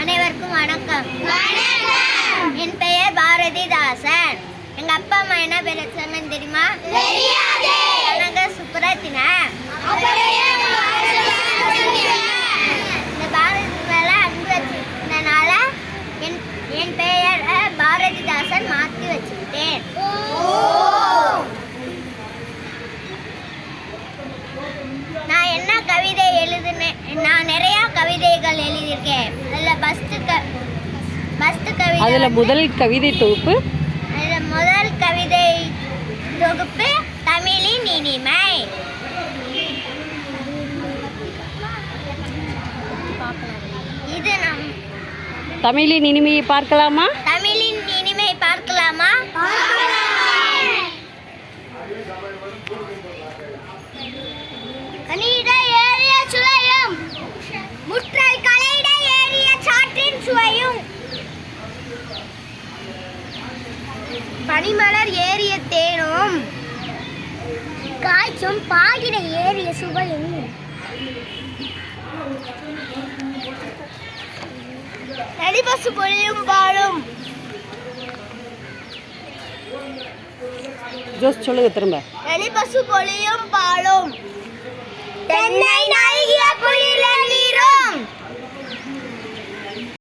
அனைவருக்கும் வணக்கம். என் பெயர் பாரதிதாசன். எங்க அப்பா அம்மா என்ன பேர் வச்சாங்கன்னு தெரியுமா? சுப்ரத்தினா. இந்த பாரதி மேல அன்பு வச்சிருந்தனால என் பெயர் பாரதிதாசன் மாற்றி வச்சுக்கிட்டேன். நான் என்ன கவிதை எழுதுனேன்? நான் நிறைய கவிதைகள் எழுதியிருக்கேன். அதில் முதல் கவிதை தொகுப்பு தமிழின் இனிமை. இது தமிழின் இனிமையை பார்க்கலாமா? தமிழின் இனிமை பார்க்கலாமா? கனியிட ஏறிய சுளையும் முற்றை கலையிட ஏறிய சாற்றின் சுவையும் பனிமலர் ஏறிய தேனும் காய்ச்சும் பாகிட ஏறிய சுவையும் நடிபசு பொழியும் பாலும். ஜோஸ் சொல்லுங்க திரும்ப. நடிபசு பொழியும் பாலும் தென்னை நல்கிய குயிலே